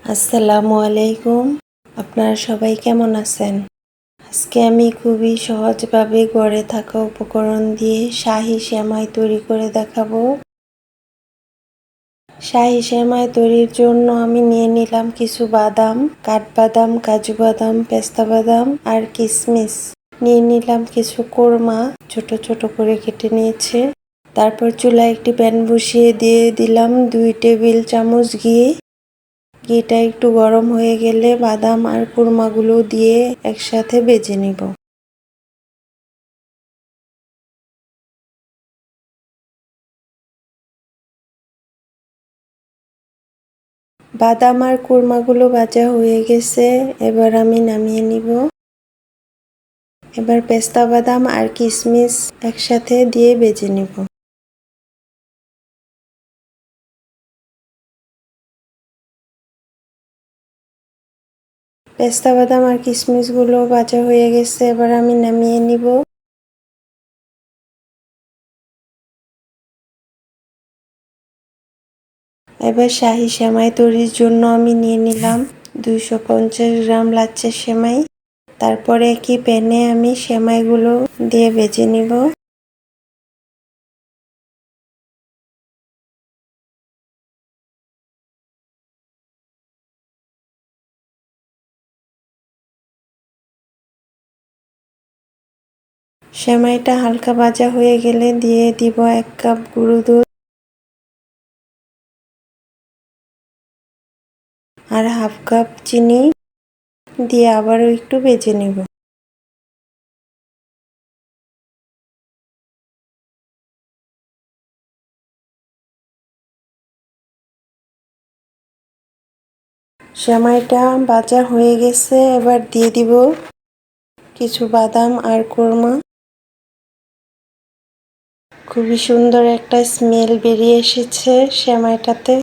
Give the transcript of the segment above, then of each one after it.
আসসালামু আলাইকুম। আপনারা সবাই কেমন আছেন? আজকে আমি খুবই সহজভাবে ঘরে থাকা উপকরণ দিয়ে শাহী সেমাই তৈরি করে দেখাবো। শাহী সেমাই তৈরির জন্য আমি নিয়ে নিলাম কিছু বাদাম, কাঠবাদাম, কাজু বাদাম, পেস্তা বাদাম আর কিশমিশ। নিয়ে নিলাম কিছু কোরমা, ছোট ছোট করে কেটে নিয়েছে। তারপর চুলায় একটি প্যান বসিয়ে দিয়ে দিলাম 2 টেবিল চামচ ঘি। ঘিটা একটু গরম হয়ে গেলে বাদাম আর কুরমাগুলো দিয়ে একসাথে ভেজে নিব। বাদাম আর কুরমাগুলো ভাজা হয়ে গেছে, এবার আমি নামিয়ে নিব। এবার পেস্তা বাদাম আর কিশমিশ একসাথে দিয়ে ভেজে নিব। পেস্তা বাদাম আর কিশমিশগুলো ভাজা হয়ে গেছে, এবার আমি নামিয়ে নিব। এবার শাহী সেমাই তৈরির জন্য আমি নিয়ে নিলাম 250 গ্রাম লাচ্ছা সেমাই। তারপরে একই প্যানে আমি সেমাইগুলো দিয়ে ভেজে নিব। সেমাইটা হালকা ভাজা হয়ে গেলে দিয়ে দিব 1 কাপ গুঁড়ো দুধ আর হাফ কাপ চিনি দিয়ে আবারও একটু ভেজে নেব। সেমাইটা ভাজা হয়ে গেছে, এবার দিয়ে দিব কিছু বাদাম আর কোরমা। খুবই সুন্দর একটা স্মেল বেরিয়ে এসেছে সেমাইটাতে।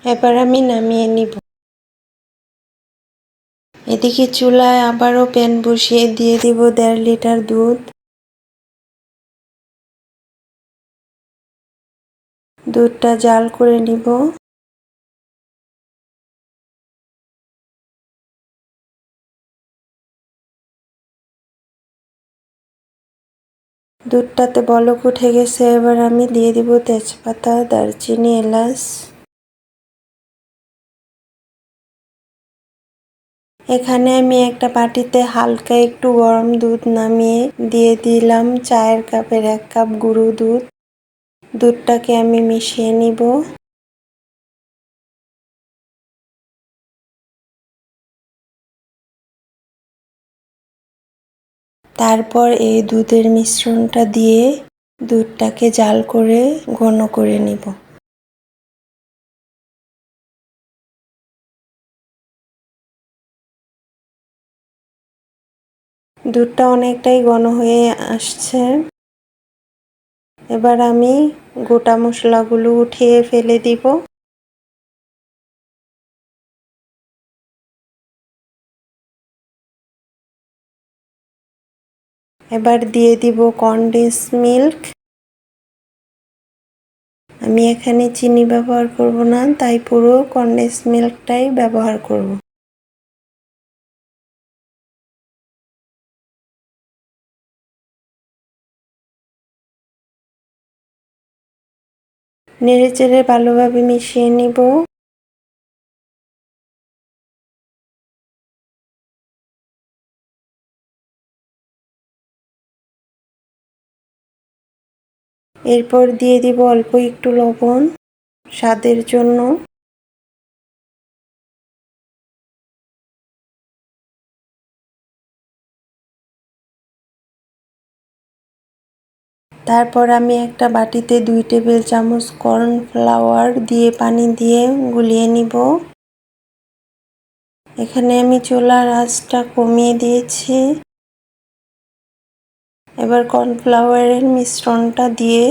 এবার আমি নামিয়ে নিব। এদিকে চুলায় আবারও প্যান বসিয়ে দিয়ে দিব 1.5 লিটার দুধ। দুধটা জাল করে নিব। দুধটাতে বলক উঠে গেছে, এবার আমি দিয়ে দিব তেজপাতা, দারচিনি, এলাচ। এখানে আমি একটা বাটিতে হালকা একটু গরম দুধ নামিয়ে দিয়ে দিলাম চায়ের কাপের 1 কাপ গুঁড়ো দুধ। দুধটাকে আমি মিশিয়ে নিব। তারপর এই দুধের মিশ্রণটা দিয়ে দুধটাকে জাল করে ঘন করে নিব। দুধটা অনেকটাই ঘন হয়ে আসছে। এবার আমি গোটা মশলাগুলো উঠিয়ে ফেলে দিব। এবার দিয়ে দিব কনডেন্স মিল্ক। আমি এখানে চিনি ব্যবহার করব না, তাই পুরো কনডেন্স মিল্কটাই ব্যবহার করব। নেড়েচেড়ে ভালোভাবে মিশিয়ে নিব। এরপর দিয়ে দিব অল্প একটু লবণ স্বাদের জন্য। তারপর আমি একটা বাটিতে 2 টেবিল চামচ কর্নফ্লাওয়ার দিয়ে পানি দিয়ে গুলিয়ে নিব। এখানে আমি চুলার আঁচটা কমিয়ে দিয়েছি। এবার কর্নফ্লাওয়ারের মিশ্রণটা দিয়ে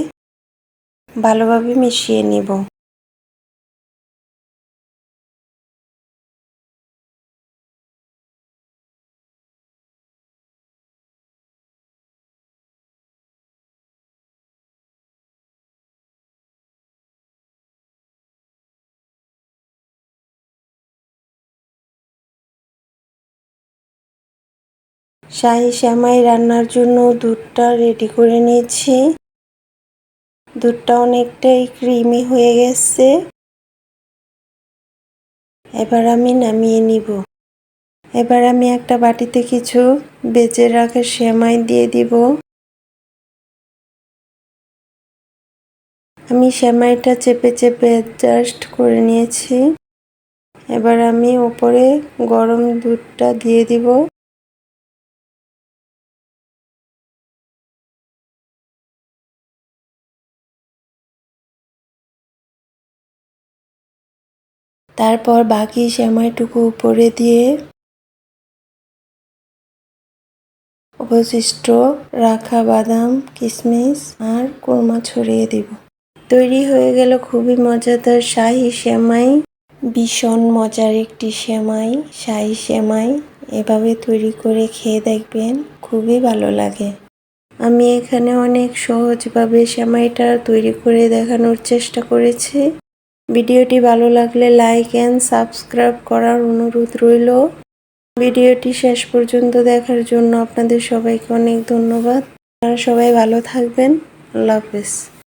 ভালোভাবে মিশিয়ে নিব। শাহি সেমাই রান্নার জন্য দুধটা রেডি করে নিয়েছি। দুধটা অনেকটাই ক্রিমি হয়ে গেছে। এবার আমি নামিয়ে নিব। এবার আমি একটা বাটিতে কিছু বেজে রাখা সেমাই দিয়ে দিব। আমি সেমাইটা চেপে চেপে অ্যাডজাস্ট করে নিয়েছি। এবার আমি উপরে গরম দুধটা দিয়ে দিব। তারপর বাকি সেমাইটুকু উপরে দিয়ে অবশিষ্ট রাখা বাদাম, কিশমিশ আর কোরমা ছড়িয়ে দিব। তৈরি হয়ে গেল খুবই মজাদার শাহি সেমাই। ভীষণ মজার একটি সেমাই, শাহি সেমাই। এভাবে তৈরি করে খেয়ে দেখবেন, খুবই ভালো লাগে। আমি এখানে অনেক সহজভাবে সেমাইটা তৈরি করে দেখানোর চেষ্টা করেছি। ভিডিওটি ভালো লাগলে লাইক এন্ড সাবস্ক্রাইব করার অনুরোধ রইল। ভিডিওটি শেষ পর্যন্ত দেখার জন্য আপনাদের সবাইকে অনেক ধন্যবাদ। আপনারা সবাই ভালো থাকবেন। আল্লাহ হাফেজ।